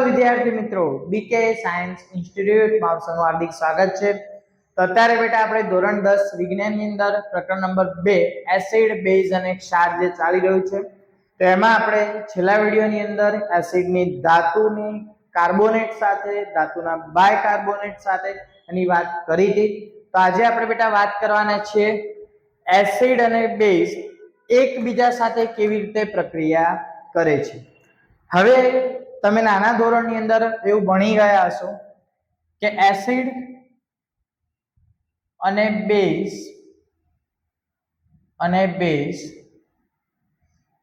વિદ્યાર્થી મિત્રો, બીકે સાયન્સ ઇન્સ્ટિટ્યૂટમાં આપનું હાર્દિક સ્વાગત છે। તો અત્યારે બેટા આપણે ધોરણ 10 વિજ્ઞાનની અંદર પ્રકરણ નંબર 2 એસિડ બેઝ અને ક્ષાર જે ચાલી રહ્યું છે, તો એમાં આપણે છેલ્લા વિડિયોની અંદર એસિડની ધાતુની કાર્બોનેટ સાથે, ધાતુના બાયકાર્બોનેટ સાથે એની વાત કરી હતી। તો આજે આપણે બેટા વાત કરવાના છે એસિડ અને બેઝ એકબીજા સાથે કેવી રીતે પ્રક્રિયા કરે છે। હવે તમે નાના ધોરણની અંદર એવું ભણી ગયા હશો કે એસિડ અને બેઝ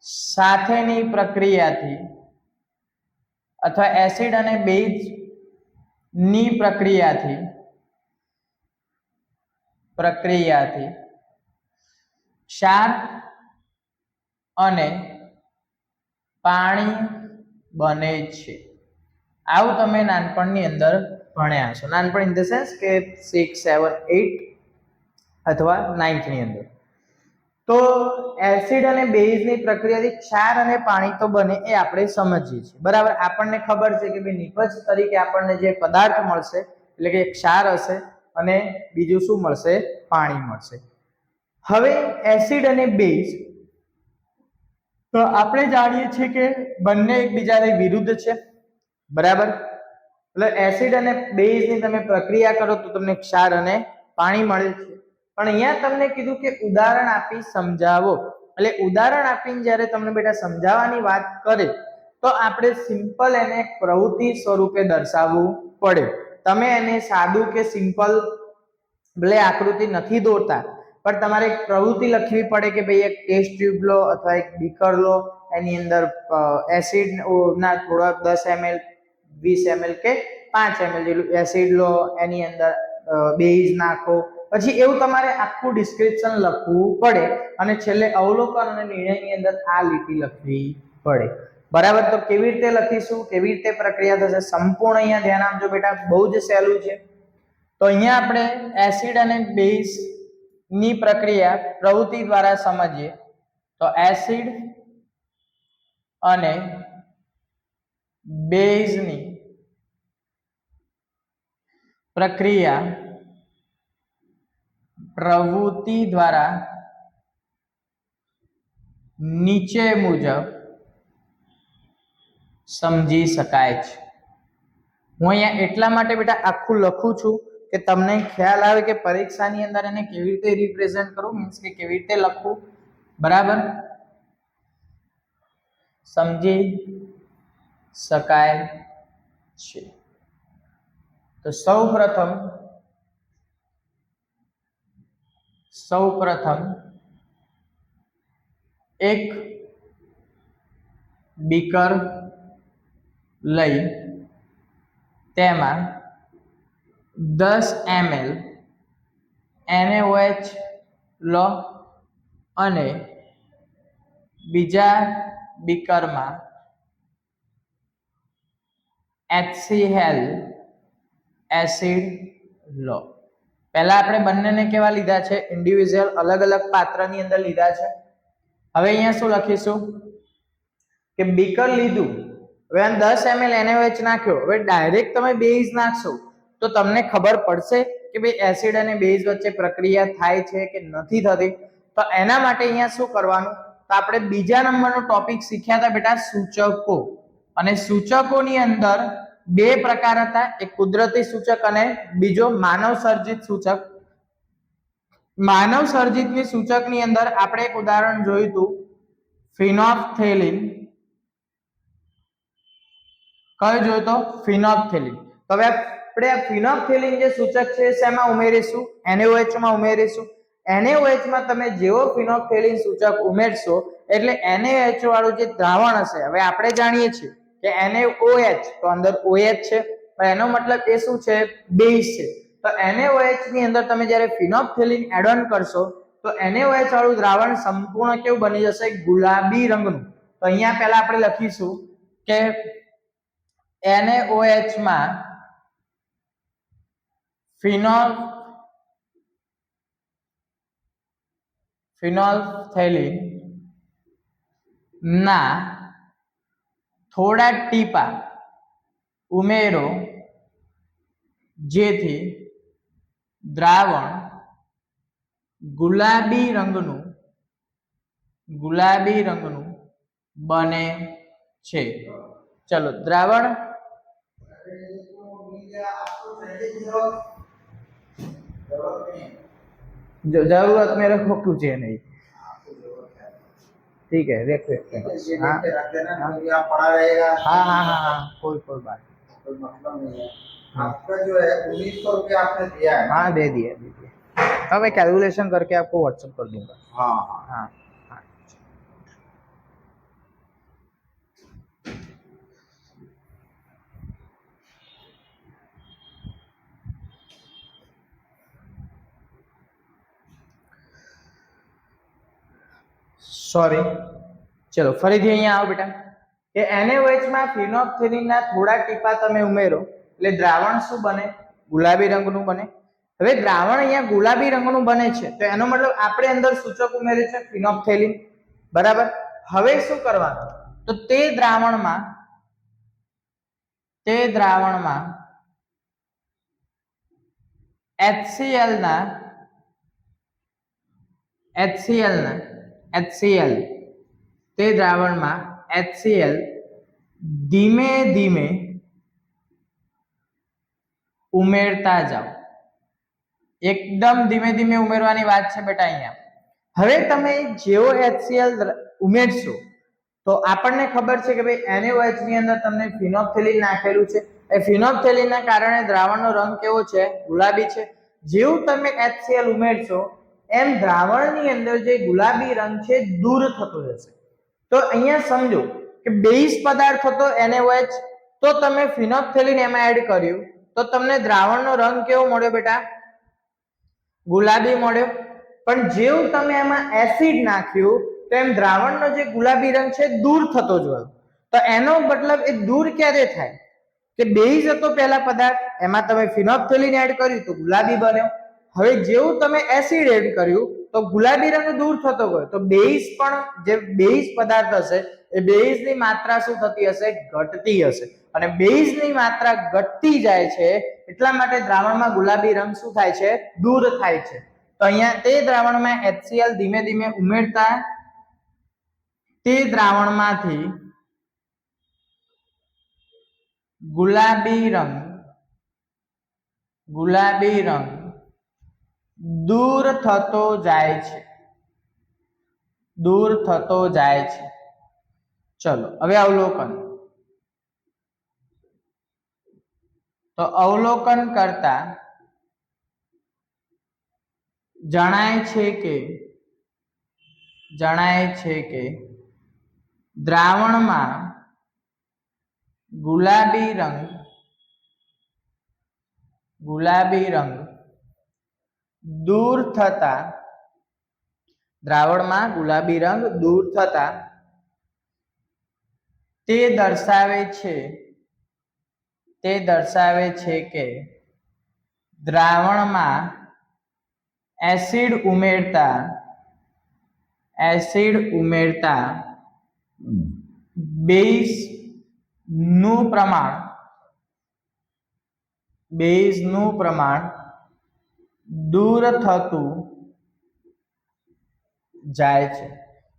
સાથેની પ્રક્રિયાથી અથવા એસિડ અને બેઝ ની પ્રક્રિયાથી ક્ષાર અને પાણી બને છે। આવું તમે નાનપણની અંદર ભણ્યા હશો। નાનપણ ઇન ધ સેન્સ કે 6, 7, 8 અથવા 9th ની અંદર। તો એસિડ અને બેઝની પ્રક્રિયાથી ક્ષાર અને પાણી તો બને એ આપણે સમજીએ છીએ, બરાબર। આપણને ખબર છે કે ભાઈ નિપજ તરીકે આપણને જે પદાર્થ મળશે એટલે કે ક્ષાર હશે અને બીજું શું મળશે? પાણી મળશે। હવે એસિડ અને બેઝ તો આપણે જાણીએ છીએ કે બંને એકબીજાની વિરુદ્ધ છે, બરાબર। એટલે એસિડ અને બેઝની તમે પ્રક્રિયા કરો તો તમને ક્ષાર અને પાણી મળે છે। પણ અહીંયા તમને કીધું કે ઉદાહરણ આપી સમજાવો, એટલે ઉદાહરણ આપીને જ્યારે તમને બેટા સમજાવવાની વાત કરે તો આપણે સિમ્પલ એને પ્રવૃત્તિ સ્વરૂપે દર્શાવવું પડે। તમે એને સાદું કે સિમ્પલ ભલે આકૃતિ નથી દોરતા, પણ તમારે એક પ્રવૃત્તિ લખવી પડે કે ભાઈ એક ટેસ્ટ ટ્યુબ લો અથવા એક બીકર લો, એની અંદર એસિડ ના થોડા 10 ml 20 ml કે 5 ml જેટલું એસિડ લો, એની અંદર બેઝ નાખો, પછી એવું તમારે આખું ડિસ્ક્રિપ્શન લખવું પડે અને છેલ્લે અવલોકન અને નિર્ણયની અંદર આ લીટી લખવી પડે, બરાબર। તો કેવી રીતે લખીશું, કેવી રીતે પ્રક્રિયા થશે, સંપૂર્ણ અહીંયા ધ્યાન આપજો બેટા, બહુ જ સહેલું છે। તો અહીંયા આપણે એસિડ અને બેઝ ની પ્રક્રિયા પ્રવૃત્તિ દ્વારા સમજીએ તો એસિડ અને બેઝની પ્રક્રિયા પ્રવૃત્તિ દ્વારા નીચે મુજબ સમજી શકાય છે। હું અહીંયા એટલા માટે બેટા આખું લખું છું કે તમને ખ્યાલ આવે કે પરીક્ષાની અંદર એને કેવી રીતે રિપ્રેઝન્ટ કરું, મીન્સ કે કેવી રીતે લખવું, બરાબર, સમજી શકાય છે। તો સૌપ્રથમ એક બીકર લઈ તેમાં 10 ml NaOH લો અને બીજા બીકરમાં HCl એસિડ લો। પહેલા આપણે બંનેને કેવા લીધા છે? ઇન્ડિવિડ્યુઅલ, અલગ અલગ પાત્રની અંદર લીધા છે। હવે અહીંયા શું લખીશું કે બીકર લીધું, હવે 10 ml NaOH નાખ્યો, હવે ડાયરેક્ટ તમે બેઝ નાખશો તો તમને ખબર પડશે કે ભાઈ એસિડ અને બેઝ વચ્ચે પ્રક્રિયા થાય છે કે નથી થતી। તો એના માટે અહીંયા શું કરવાનું, તો આપણે બીજા નંબરનો ટોપિક શીખ્યા હતા બેટા સૂચકો, અને સૂચકોની અંદર બે પ્રકાર હતા, એક કુદરતી સૂચક અને બીજો માનવ સર્જિત સૂચક। માનવ સર્જિતની સૂચકની અંદર આપણે એક ઉદાહરણ જોયું હતું ફિનોલ્ફથેલિન। કયો જોયો તો? ફિનોલ્ફથેલિન। તો હવે આપણે આ ફિનોલ્ફથેલિન જે સૂચક છે શેમાં ઉમેરીશું? NaOH માં ઉમેરીશું। NaOH માં તમે જેવો ફિનોલ્ફથેલિન સૂચક ઉમેરશો એટલે NaOH વાળું જે દ્રાવણ હશે, હવે આપણે જાણીએ છીએ કે NaOH તો અંદર OH છે, પણ એનો મતલબ એ શું છે? બેઝ છે। તો NaOH ની અંદર તમે જ્યારે ફિનોલ્ફથેલિન એડ ઓન કરશો તો NaOH વાળું દ્રાવણ સંપૂર્ણ કેવું બની જશે? ગુલાબી રંગનું। તો અહીંયા પહેલા આપણે લખીશું કે NaOH માં ફિનોલ્ફથેલિન ના થોડા ટીપા ઉમેરો જેથી દ્રાવણ ગુલાબી રંગનું બને છે. ચલો દ્રાવણ जरूरत मेरे को कुछ है नहीं. ठीक है देख सकते हैं. हाँ पड़ा रहेगा. हाँ कोई बात कोई मतलब नहीं है. आपका जो है 1900 रुपया आपने दिया है. हाँ दे दिया. अब मैं कैलकुलेशन करके आपको व्हाट्सएप कर दूंगा. हाँ. सॉरी चलो फरीથી અહીંયા આવો બેટા કે NaOH માં ફિનોલ્ફથેલિનના થોડા ટીપા તમે ઉમેરો એટલે દ્રાવણ શું બને ગુલાબી રંગનું બને. હવે દ્રાવણ અહીંયા ગુલાબી રંગનું બને છે તો એનો મતલબ આપણે અંદર સૂચક ઉમેર્યું છે ફિનોલ્ફથેલિન બરાબર. હવે શું કરવાનું તો તે દ્રાવણમાં HCl તે દ્રાવણમાં HCl ધીમે ધીમે ઉમેરતા જાઓ. એકદમ ધીમે ધીમે ઉમેરવાની વાત છે બેટા અહીંયા. હવે તમે જેવો HCl ઉમેરશો તો આપણને ખબર છે કે ભાઈ NaOH ની અંદર તમને ફિનોલ્ફથેલિન નાખેલું છે. એ ફિનોલ્ફથેલિનના કારણે દ્રાવણનો રંગ કેવો છે ગુલાબી છે. જેવું તમે HCl ઉમેરશો એમ દ્રાવણની અંદર જે ગુલાબી રંગ છે દૂર થતો જશે. તો અહીંયા સમજો કે બેઝ પદાર્થ હતો NaOH તો તમે ફિનોલ્ફથેલિન એમાં એડ કર્યું તો તમને દ્રાવણનો રંગ કેવો મળ્યો બેટા ગુલાબી મળ્યો. પણ જેવું તમે એમાં એસિડ નાખ્યું તો એમ દ્રાવણનો જે ગુલાબી રંગ છે દૂર થતો જોયો. તો એનો મતલબ એ દૂર ક્યારે થાય કે બેઝ હતો પહેલા પદાર્થ એમાં તમે ફિનોલ્ફથેલિન એડ કર્યું તો ગુલાબી બન્યો. હવે જેવું તમે એસિડ એડ કર્યું તો ગુલાબી રંગ દૂર થતો ગયો. તો બેઝ પણ જે બેઝ પદાર્થ હશે એ બેઝની માત્રા શું થતી હશે ઘટતી હશે. અને બેઝની માત્રા ઘટતી જાય છે એટલા માટે દ્રાવણમાં ગુલાબી રંગ શું થાય છે દૂર થાય છે. તો અહીંયા તે દ્રાવણમાં HCl ધીમે ધીમે ઉમેરતા તે દ્રાવણમાંથી ગુલાબી રંગ દૂર થતો જાય છે. ચલો હવે અવલોકન. તો અવલોકન કરતા જણાય છે કે દ્રાવણમાં ગુલાબી રંગ દૂર થતા તે દર્શાવે છે કે દ્રાવણમાં એસિડ ઉમેરતા બેઝનું પ્રમાણ દૂર થતું જાય છે.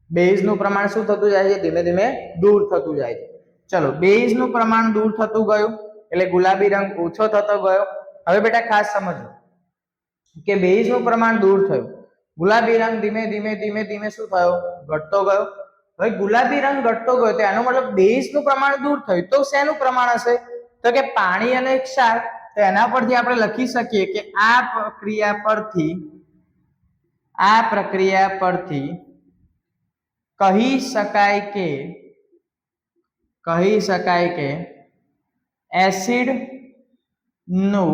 બેઝનું પ્રમાણ શું થતું જાય છે ધીમે ધીમે દૂર થતું જાય છે. ચલો બેઝનું પ્રમાણ દૂર થતું ગયું એટલે ગુલાબી રંગ ઓછો થતો ગયો. હવે બેટા ખાસ સમજો કે બેઝનું પ્રમાણ દૂર થયું ગુલાબી રંગ ધીમે ધીમે શું થયો ઘટતો ગયો. હવે ગુલાબી રંગ ઘટતો ગયો તો એનો મતલબ બેઝનું પ્રમાણ દૂર થયું તો શેનું પ્રમાણ હશે તો કે પાણી અને ક્ષાર. તો એના પરથી આપણે લખી શકીએ કે આ પ્રક્રિયા પરથી કહી શકાય કે એસિડ નું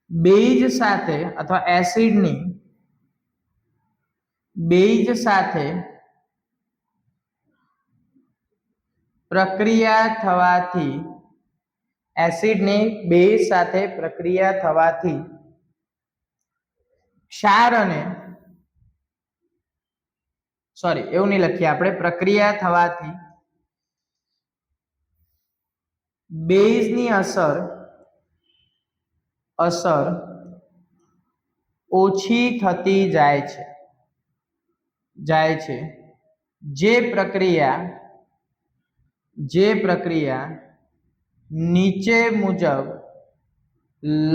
બેઝ સાથે અથવા એસિડની બેઝ સાથે પ્રક્રિયા થવાથી ક્ષાર અને એવું નહીં લખીએ આપણે પ્રક્રિયા થવાથી બેઝની અસર ઓછી થતી જાય છે જે પ્રક્રિયા નીચે મુજબ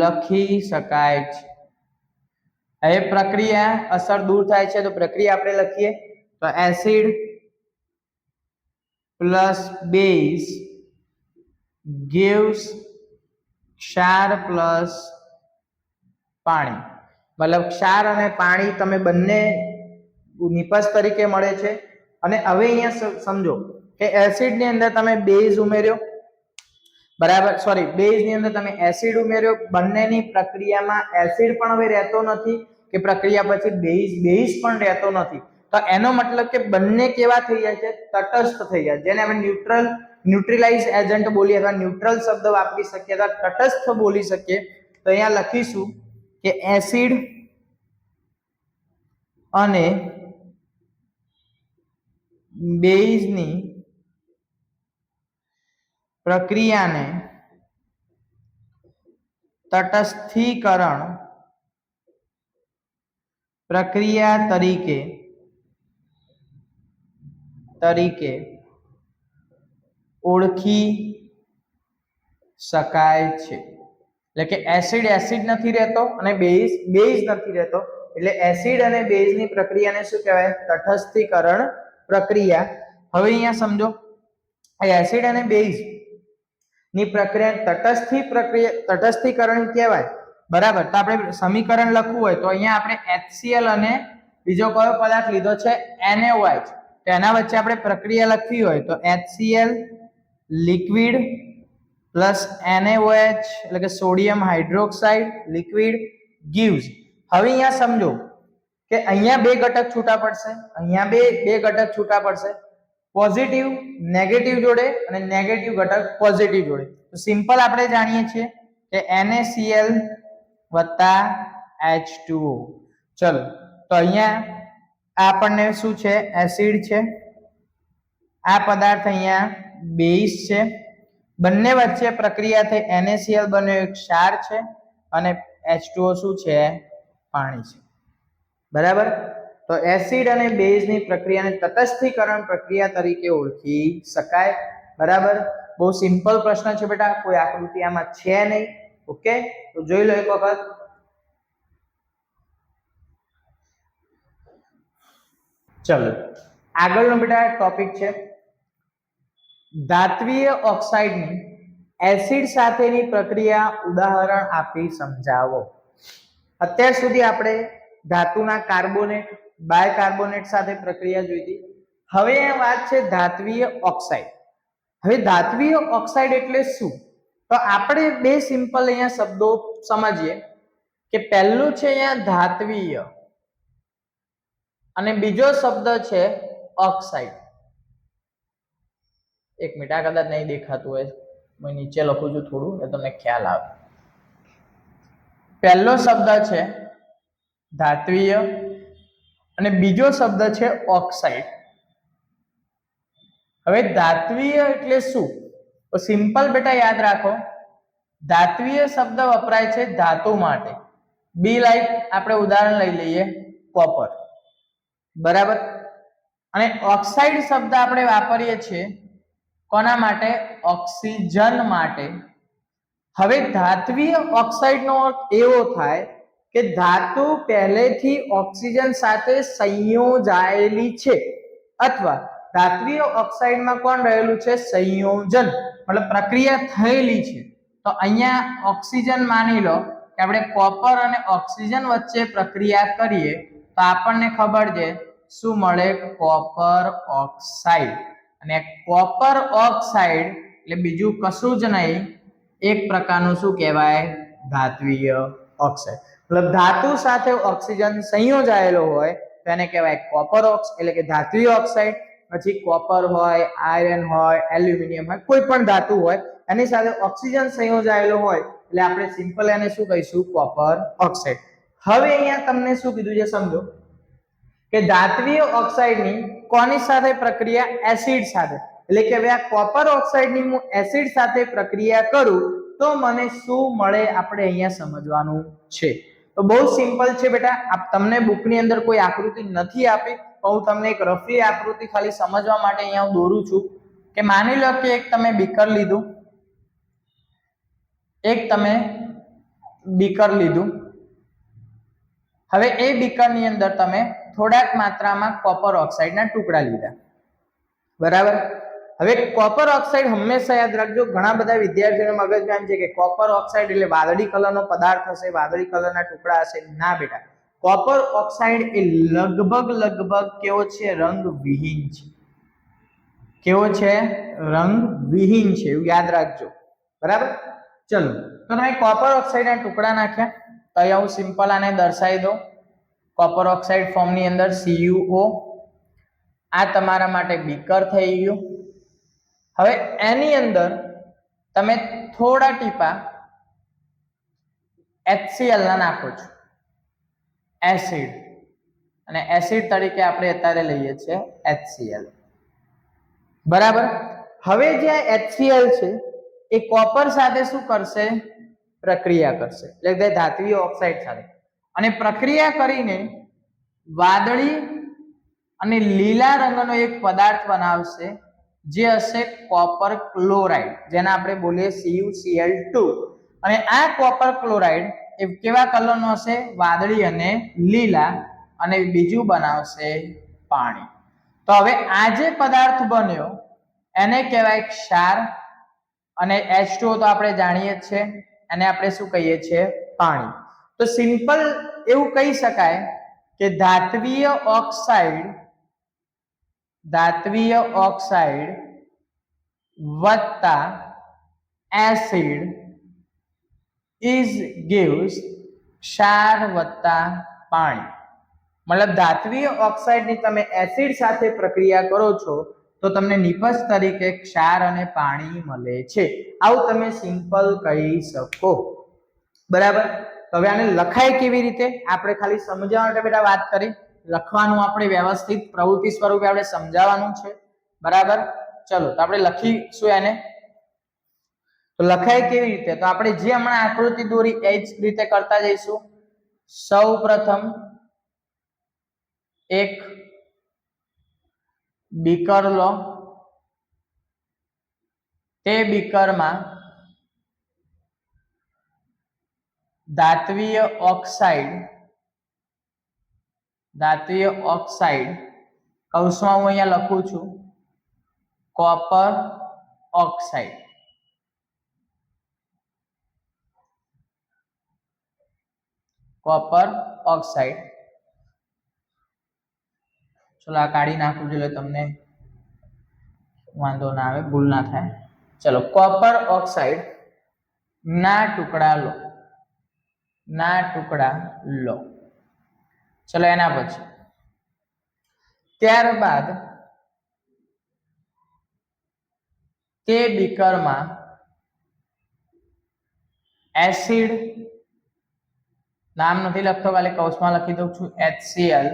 લખી શકાય છે. હવે પ્રક્રિયા અસર દૂર થાય છે તો પ્રક્રિયા આપણે લખીએ તો એસિડ પ્લસ બેઝ gives ક્ષાર પ્લસ પાણી. મતલબ ક્ષાર અને પાણી તમે બંને નિપજ તરીકે મળે છે. અને હવે અહીંયા સમજો કે એસિડ ની અંદર તમે બેઝ ઉમેર્યો, બરાબર, સોરી, બેઝ ની અંદર તમે એસિડ ઉમેર્યો, બંનેની પ્રક્રિયામાં એસિડ પણ હવે રહેતો નથી કે પ્રક્રિયા પછી બેઝ પણ રહેતો નથી. તો એનો મતલબ કે બંને કેવા થઈ જાય છે? તટસ્થ થઈ જાય, જેને આપણે ન્યુટ્રલાઇઝ એજન્ટ બોલીએ અથવા ન્યુટ્રલ શબ્દ વાપરી શકીએ અથવા તટસ્થ બોલી શકીએ. તો અહીંયા લખીશું કે એસિડ અને બેઝની પ્રક્રિયાને તટસ્થીકરણ પ્રક્રિયા તરીકે ઓળખી શકાય છે. એટલે કે એસિડ નથી રહેતો અને બેઝ નથી રહેતો, એટલે એસિડ અને બેઝની પ્રક્રિયાને શું કહેવાય? તટસ્થીકરણ પ્રક્રિયા. હવે અહીંયા સમજો એસિડ અને બેઝ ની પ્રક્રિયા તટસ્થીકરણ કહેવાય, બરાબર. તો આપણે સમીકરણ લખવું હોય તો અહીંયા આપણે HCl અને બીજો કયો પદાર્થ લીધો છે? NaOH. તો એના વચ્ચે આપણે પ્રક્રિયા લખવી હોય તો HCl લિક્વિડ પ્લસ NaOH એટલે કે સોડિયમ હાઇડ્રોક્સાઇડ લિક્વિડ gives. હવે અહીંયા સમજો કે અહીંયા બે ઘટક છૂટા પડશે, અહીંયા બે ઘટક છૂટા પડશે, પોઝિટિવ નેગેટિવ જોડે અને નેગેટિવ ઘટક પોઝિટિવ જોડે. તો સિમ્પલ આપણે જાણીએ છીએ કે NaCl + H2O. ચલો, તો અહીંયા આપણને શું છે? એસિડ છે, આ પદાર્થ અહીંયા બેઝ છે, બંને વચ્ચે પ્રક્રિયા થઈ NaCl બન્યો, એક ક્ષાર છે અને H2O શું છે? પાણી છે, બરાબર. તો એસિડ અને બેઝની પ્રક્રિયાને તટસ્થીકરણ પ્રક્રિયા તરીકે ઓળખી શકાય, બરાબર. બહુ સિમ્પલ પ્રશ્ન છે બેટા, કોઈ આકૃતિ આમાં છે નહીં. ઓકે, તો જોઈ લો એક વખત. ચલો, આગળનો બેટા ટોપિક છે ધાત્વિય ઓક્સાઇડની એસિડ સાથેની પ્રક્રિયા, ઉદાહરણ આપી સમજાવો. અત્યાર સુધી આપણે ધાતુના કાર્બોનેટ, બાયકાર્બોનેટ સાથે પ્રક્રિયા જોઈ હતી. હવે આ વાત છે ધાત્વિય ઓક્સાઇડ. હવે ધાત્વિય ઓક્સાઇડ એટલે શું? તો આપણે બે સિમ્પલ અહીંયા શબ્દો સમજીએ કે પહેલું છે અહીંયા ધાત્વિય અને બીજો શબ્દ છે ઓક્સાઇડ. એક મિનિટ, આ કદાચ નહીં દેખાતું હોય, હું નીચે લખું છું થોડું એટલે તમને ખ્યાલ આવે. પહેલો શબ્દ છે ધાત્વિય અને બીજો શબ્દ છે ઓક્સાઇડ. હવે ધાત્વિય એટલે શું? તો સિમ્પલ બેટા યાદ રાખો, ધાત્વિય શબ્દ વપરાય છે ધાતુ માટે. બી લાઈક આપણે ઉદાહરણ લઈ લઈએ કોપર, બરાબર. અને ઓક્સાઇડ શબ્દ આપણે વાપરીએ છીએ કોના માટે? ઓક્સિજન માટે. હવે ધાત્વિય ઓક્સાઇડનો અર્થ એવો થાય કે ધાતુ પહેલેથી ઓક્સિજન સાથે સંયોજાયેલી છે, અથવા ધાત્વિય ઓક્સાઇડમાં કોણ રહેલું છે? સંયોજન, મતલબ પ્રક્રિયા થયેલી છે. તો અહીંયા ઓક્સિજન માની લો કે આપણે કોપર અને ઓક્સિજન વચ્ચે પ્રક્રિયા કરીએ તો આપણને ખબર છે શું મળે? Copper oxide. અને કોપર ઓક્સાઇડ એટલે બીજું કશું જ નહીં, એક પ્રકારનું શું કહેવાય? ધાત્વિય ઓક્સાઇડ. મતલબ ધાતુ સાથે ઓક્સિજન સંયોજાયેલો હોય તો એને કહેવાય કોપર ઓક્સાઇડ, એટલે કે ધાત્વિય ઓક્સાઇડ. પછી કોપર હોય, આયર્ન હોય, એલ્યુમિનિયમ હોય, કોઈ પણ ધાતુ હોય એની સાથે ઓક્સિજન સંયોજાયેલો હોય એટલે આપણે સિમ્પલ એને શું કહીશું? Copper oxide. હવે અહીંયા તમને શું કીધું છે સમજો કે ધાત્વિય ઓક્સાઇડની કોની સાથે પ્રક્રિયા? એસિડ સાથે. એટલે કે હવે આ કોપર ઓક્સાઇડની હું એસિડ સાથે પ્રક્રિયા કરું તો મને શું મળે આપણે અહીંયા સમજવાનું છે. તો બહુ સિમ્પલ છે બેટા. તમને બુકની અંદર કોઈ આકૃતિ નથી આપી, તો હું તમને એક રફલી આકૃતિ ખાલી સમજવા માટે અહીંયા હું દોરું છું કે માની લો કે એક તમે બીકર લીધું, હવે એ બીકરની અંદર તમે થોડાક માત્રામાં કોપર ઓક્સાઇડના ટુકડા લીધા, બરાબર. હવે કોપર ઓક્સાઇડ હંમેશા યાદ રાખજો, ઘણા બધા વિદ્યાર્થીઓને મગજમાં છે કે કોપર ઓક્સાઇડ એટલે વાદળી કલરનો પદાર્થ હશે, વાદળી કલરના ટુકડા હશે. ના બેટા, કોપર ઓક્સાઇડ એ લગભગ કેવો છે? રંગવિહીન છે. કેવો છે? રંગવિહીન છે, એવું યાદ રાખજો, બરાબર. ચલો, તો તમે કોપર ઓક્સાઇડના ટુકડા નાખ્યા, તો અહીંયા હું સિમ્પલ આને દર્શાવી દઉં. કોપર ઓક્સાઇડ ફોર્મની અંદર CuO, આ તમારા માટે બીકર થઈ ગયું. હવે એની અંદર તમે થોડા ટીપા HCl ના નાખો છો, એસિડ, અને એસિડ તરીકે આપણે અત્યારે લઈએ છીએ HCl, બરાબર. હવે જે HCl છે એ કોપર સાથે શું કરશે? પ્રક્રિયા કરશે, એટલે કે ધાત્વિય ઓક્સાઇડ સાથે, અને પ્રક્રિયા કરીને વાદળી અને લીલા રંગનો એક પદાર્થ બનાવશે જે હશે કોપર ક્લોરાઇડ, જેને આપણે બોલીએ CuCl2. અને આ કોપર ક્લોરાઇડ એ કેવા કલરનો હશે? વાદળી અને લીલા, અને બીજું બનાવશે પાણી. તો હવે આ જે પદાર્થ બન્યો એને કહેવાય ક્ષાર, અને H2O તો આપણે જાણીએ જ છે, એને આપણે શું કહીએ છીએ? પાણી. તો સિમ્પલ એવું કહી શકાય કે ધાત્વિય ઓક્સાઇડ વત્તા એસિડ gives ક્ષાર વત્તા પાણી. મતલબ ધાત્વિય ઓક્સાઇડની તમે એસિડ સાથે પ્રક્રિયા કરો છો તો તમને નિપજ તરીકે ક્ષાર અને પાણી મળે છે. આવું તમે સિમ્પલ કહી શકો, બરાબર. તો હવે આને લખાય કેવી રીતે આપણે ખાલી સમજાવવા માટે બેટા વાત કરી. લખવાનું આપણે વ્યવસ્થિત પ્રવૃત્તિ સ્વરૂપે આપણે સમજાવવાનું છે, બરાબર. ચલો, તો આપણે લખીશું એને. તો લખાય કેવી રીતે? તો આપણે જે હમણાં આકૃતિ દોરી એ જ રીતે કરતા જઈશું. સૌ પ્રથમ એક બીકર લો, તે બીકરમાં ધાત્વિય ઓક્સાઇડ કૌંસમાં હું અહીંયા લખું છું કોપર ઓક્સાઇડ, ચલો આ કાઢી નાખું છું એટલે તમને વાંધો ના આવે, ભૂલ ના થાય. ચલો, કોપર ઓક્સાઇડ ના ટુકડા લો. ચલો, એના પછી ત્યારબાદ તે બીકરમાં એસિડ, નામ નથી લખતો, ખાલી કૌંસમાં લખી દઉં છું HCl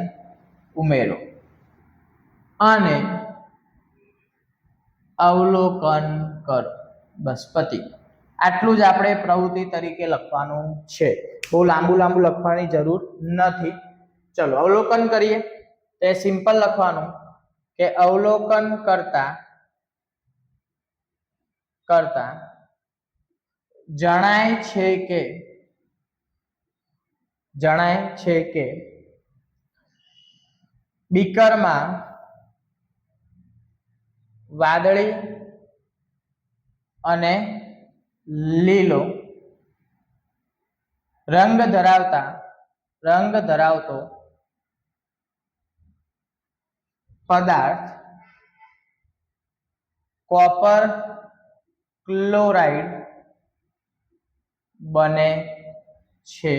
ઉમેરો, અને અવલોકન કરો. બસ પતી. આટલું જ આપણે પ્રવૃત્તિ તરીકે લખવાનું છે, બહુ લાંબુ લખવાની જરૂર નથી. ચલો અવલોકન કરીએ. તે સિમ્પલ લખવાનું કે અવલોકન કરતા જણાય છે કે બીકરમાં વાદળી અને લીલો રંગ ધરાવતો પદાર્થ કોપર ક્લોરાઇડ બને છે,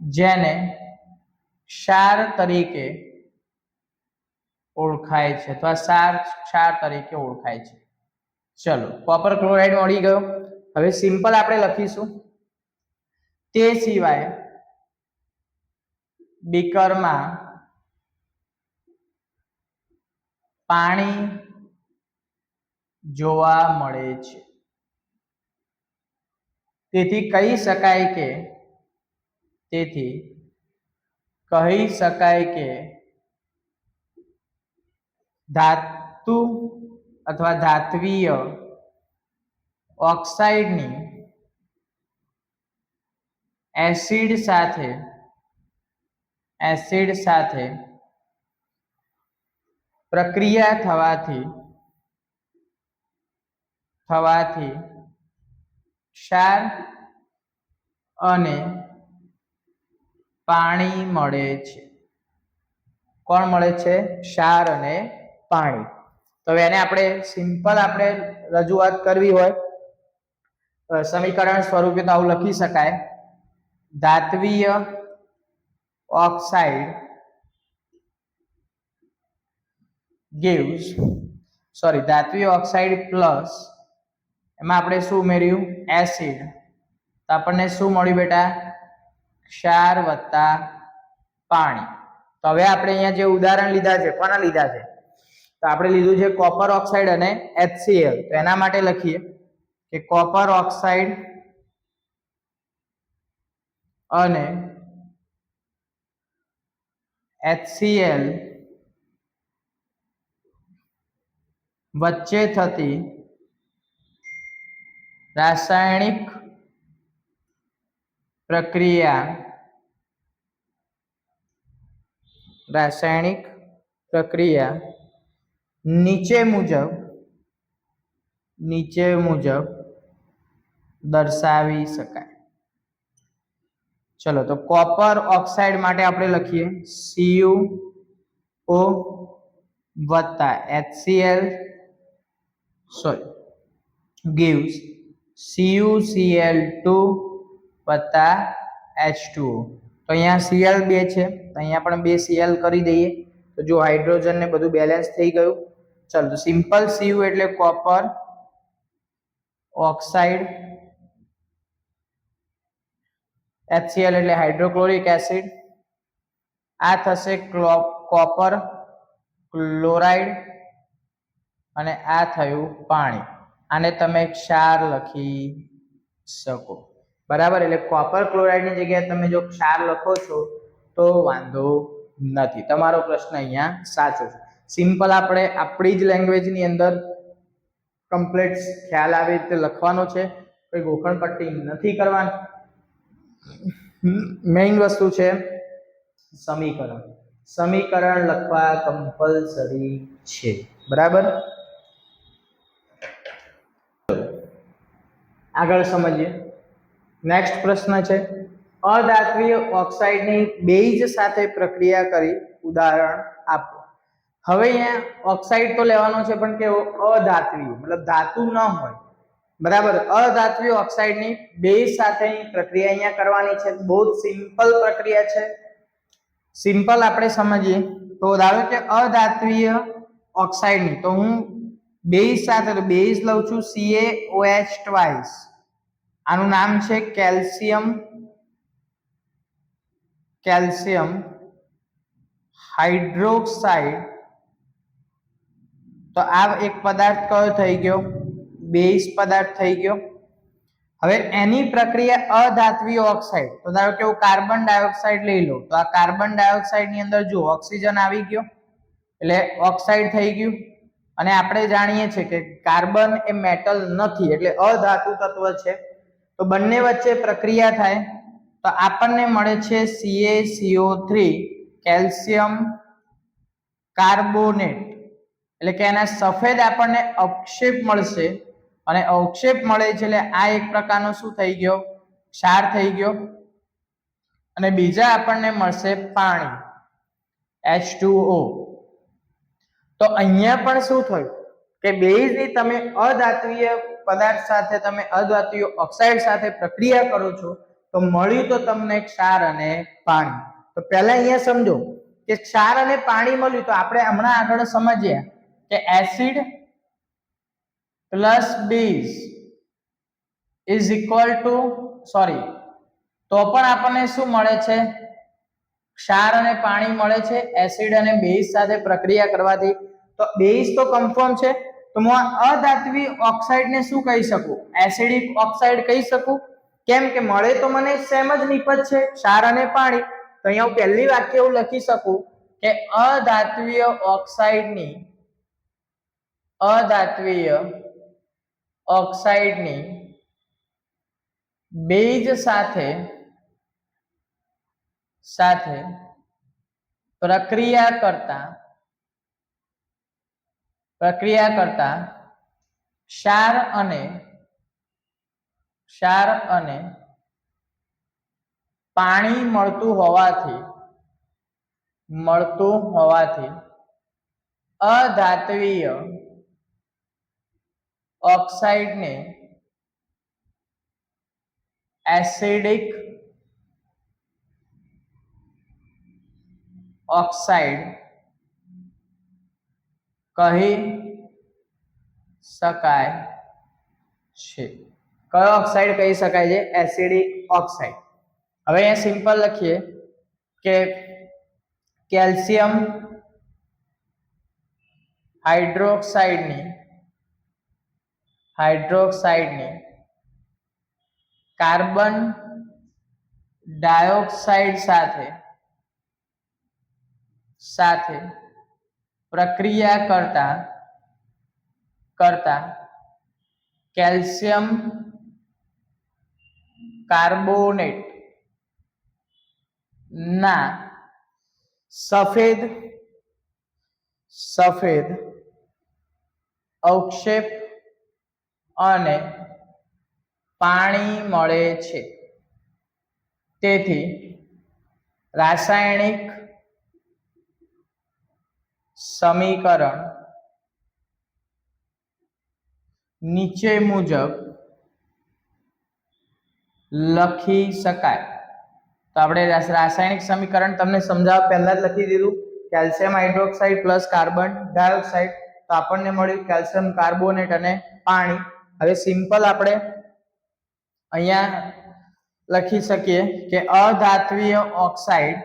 જેને ક્ષાર તરીકે ઓળખાય છે, અથવા ક્ષાર તરીકે ઓળખાય છે. ચલો, કોપર ક્લોરાઇડ મળી ગયો. હવે સિમ્પલ આપણે લખીશું, તે સિવાય બીકરમાં પાણી જોવા મળે છે. તેથી કહી શકાય કે ધાતુ અથવા ધાત્વીય ઓક્સાઇડની એસિડ સાથે પ્રક્રિયા થવાથી ક્ષાર અને પાણી મળે છે. કોણ મળે છે? ક્ષાર અને પાણી. તો એને આપણે સિમ્પલ રજૂઆત કરવી હોય સમીકરણ સ્વરૂપે તો આવું લખી શકાય, ધાત્વીય ઓક્સાઇડ ધાત્વીય ઓક્સાઇડ પ્લસ એમાં આપણે શું ઉમેર્યું? એસિડ. તો આપણને શું મળ્યું બેટા? ક્ષાર વત્તા પાણી. તો હવે આપણે અહીંયા જે ઉદાહરણ લીધા છે, કોના લીધા છે? તો આપણે લીધું છે કોપર ઓક્સાઇડ અને HCl. તો એના માટે લખીએ કે કોપર ઓક્સાઇડ અને HCl વચ્ચે થતી રાસાયણિક પ્રક્રિયા નીચે મુજબ દર્શાવી શકાય. ચલો, તો કોપર ઓક્સાઇડ માટે આપણે લખીએ CuO વત્તા HCl gives CuCl2 વત્તા H2O. તો અહીંયા Cl 2 છે, તો અહીંયા પણ 2 Cl કરી દઈએ. તો જો હાઇડ્રોજન ને બધું બેલેન્સ થઈ ગયું. ચલો, તો સિમ્પલ Cu એટલે કોપર ઓક્સાઇડ, HCl એટલે હાઇડ્રોક્લોરિક એસિડ, આ થશે કોપર ક્લોરાઇડ અને આ થયું પાણી. આને તમે ક્ષાર લખી શકો. બરાબર. એટલે કોપર ક્લોરાઇડ ની જગ્યાએ તમે જો ક્ષાર લખો છો તો વાંધો નથી. તમારો પ્રશ્ન અહીંયા સાચો છે. સિમ્પલ આપણે આપણી જ લેંગ્વેજ ની અંદર કમ્પ્લીટ ખ્યાલ આવે રીતે લખવાનો છે. કોઈ ગોખણ પટ્ટી નથી કરવાની. મેઇન વસ્તુ છે સમીકરણ લખવા કમ્પલસરી છે. બરાબર. આગળ સમજીએ. નેક્સ્ટ પ્રશ્ન છે, અધાત્વીય ઓક્સાઇડની બેઝ સાથે પ્રક્રિયા કરી ઉદાહરણ આપો. હવે અહીંયા ઓક્સાઇડ તો લેવાનો છે, પણ કેવો? અધાત્વીય, મતલબ ધાતુ ન હોય. બરાબર. અધાત્વીય ઓક્સાઇડની બેઝ સાથેની પ્રક્રિયા અહીંયા કરવાની છે. બહુ જ સિમ્પલ પ્રક્રિયા છે. સિમ્પલ આપણે સમજીએ તો ધારો કે અધાત્વીય ઓક્સાઇડની, તો હું બેઝ સાથે બેઝ લઉં છું CaOH ટ્વાઇસ. આનું નામ છે કેલ્શિયમ હાઇડ્રોક્સાઇડ. તો આ એક પદાર્થ કયો થઈ ગયો? બેઝ પદાર્થ થઈ ગયો. હવે એની પ્રક્રિયા અધાત્વીય ઓક્સાઇડ, તો ધારો કે હું કાર્બન ડાયોક્સાઇડ લઈ લો, તો આ કાર્બન ડાયોક્સાઇડ ની અંદર જો ઓક્સિજન આવી ગયો એટલે ઓક્સાઇડ થઈ ગયું. અને આપણે જાણીએ છીએ કે કાર્બન એ મેટલ નથી, એટલે અધાતુ તત્વ છે. તો બંને વચ્ચે પ્રક્રિયા થાય તો આપણને મળે છે CaCO3 કેલ્શિયમ કાર્બોનેટ. એટલે કે એના સફેદ આપણને અવક્ષેપ મળશે, અને અવક્ષેપ મળે છે એટલે આ એક પ્રકારનો શું થઈ ગયો? ક્ષાર થઈ ગયો. અને બીજા આપણને મળશે પાણી H2O. તો અહીંયા પણ શું થયું કે બેઝની તમે અધાત્વીય પદાર્થ સાથે, તમે અધાત્વીય ઓક્સાઇડ સાથે પ્રક્રિયા કરો છો તો મળ્યું તો તમને ક્ષાર અને પાણી. તો પહેલા અહીંયા સમજો કે ક્ષાર અને પાણી મળ્યું, તો આપણે હમણાં આગળ સમજ્યા કે acid plus base is equal to તો પણ આપણને શું મળે છે? ક્ષાર અને પાણી મળે છે એસિડ અને બેઝ સાથે પ્રક્રિયા કરવાથી. તો બેઝ તો કન્ફર્મ છે, તો તો હું આ અધાત્વીય ઓક્સાઇડને શું કહી શકું? એસિડિક ઓક્સાઇડ કહી શકું. કેમ કે મળે તો મને સેમ જ નિપજ છે, ક્ષાર અને પાણી. તો અહીંયા હું પહેલી વાક્ય એવું લખી શકું કે અધાત્વીય ઓક્સાઇડની બેઝ સાથે પ્રક્રિયા કરતા ક્ષાર અને પાણી મળતું હોવાથી અધાત્વીય ઓક્સાઇડને એસિડિક ઓક્સાઇડ કહી શકાય છે. કયો ઓક્સાઇડ કહી શકાય છે? Acidic oxide. હવે અહીંયા સિમ્પલ લખીએ કે કેલ્શિયમ હાઇડ્રોક્સાઇડની કાર્બન ડાયોક્સાઇડ સાથે પ્રક્રિયા કરતા કેલ્શિયમ કાર્બોનેટ ના સફેદ અવક્ષેપ અને પાણી મળે છે. તેથી રાસાયણિક સમીકરણ નીચે મુજબ લખી શકાય. તો આપણે રાસાયણિક સમીકરણ તમને સમજાવવા પહેલા જ લખી દીધું. Calcium hydroxide plus carbon dioxide, તો આપણને મળ્યું કેલ્શિયમ કાર્બોનેટ અને પાણી. હવે સિમ્પલ આપણે અહીંયા લખી શકીએ કે અધાત્વીય ઓક્સાઇડ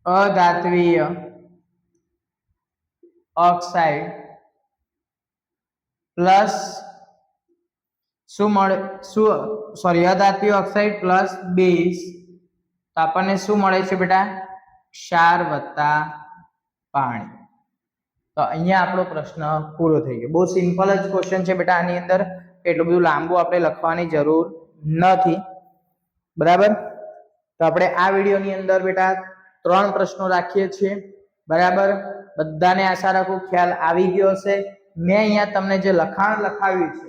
પ્લસ અધાત્વીય ઓક્સાઇડ પ્લસ બેઝ, તો આપણને શું મળે છે બેટા? ક્ષાર વત્તા પાણી. તો અહીંયા આપણો પ્રશ્ન પૂરો થઈ ગયો. બહુ સિમ્પલ જ ક્વેશ્ચન છે બેટા. આની અંદર એટલું બધું લાંબુ આપણે લખવાની જરૂર નથી, બરાબર. તો આપણે આ વિડીયોની અંદર બેટા 3 પ્રશ્નો રાખીએ છીએ, બરાબર. બધાને આશા રાખું ખ્યાલ આવી ગયો હશે. મેં અહીંયા તમને જે લખાણ લખાવ્યું છે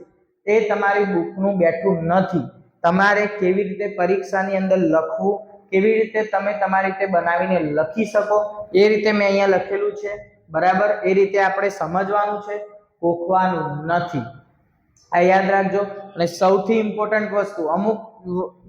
એ તમારી બુકનું બેઠું નથી. તમારે કેવી રીતે પરીક્ષાની અંદર લખવું, કેવી રીતે તમે તમારી રીતે બનાવીને લખી શકો એ રીતે મેં અહીંયા લખેલું છે, બરાબર. એ રીતે આપણે સમજવાનું છે, ગોખવાનું નથી. આ યાદ રાખજો. અને સૌથી ઇમ્પોર્ટન્ટ વસ્તુ, અમુક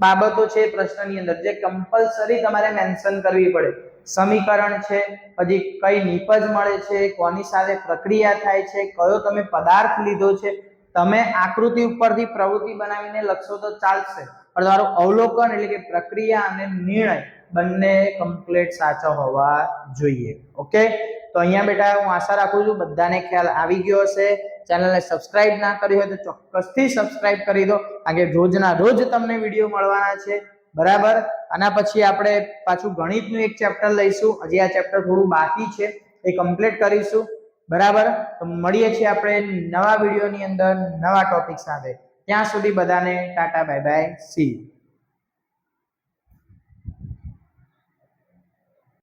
બાબતો છે પ્રશ્નની અંદર જે કમ્પલસરી તમારે મેન્શન કરવી પડે. સમીકરણ છે, પછી કઈ નિપજ મળે છે, કોની સાથે પ્રક્રિયા થાય છે, કયો તમે પદાર્થ લીધો છે. તમે આકૃતિ ઉપરથી પ્રવૃત્તિ બનાવીને લખશો તો ચાલશે, પણ તમારું અવલોકન એટલે કે પ્રક્રિયા અને નિર્ણય બંને કમ્પ્લીટ સાચા હોવા જોઈએ. ઓકે, તો અહીંયા બેટા હું આશા રાખું છું બધાને ખ્યાલ આવી ગયો હશે. ચેનલને સબસ્ક્રાઇબ ના કરી હોય તો ચોક્કસથી સબસ્ક્રાઇબ કરી દો, કારણ કે રોજના રોજ તમને વિડીયો મળવાના છે, બરાબર. આના પછી આપણે પાછું ગણિતનું એક ચેપ્ટર લઈશું. હજી આ ચેપ્ટર થોડું બાકી છે, એ કમ્પ્લીટ કરીશું, બરાબર. તો મળીએ છીએ આપણે નવા વિડીયોની અંદર નવા ટોપિક સાથે. ત્યાં સુધી બધાને Tata bye bye, C you.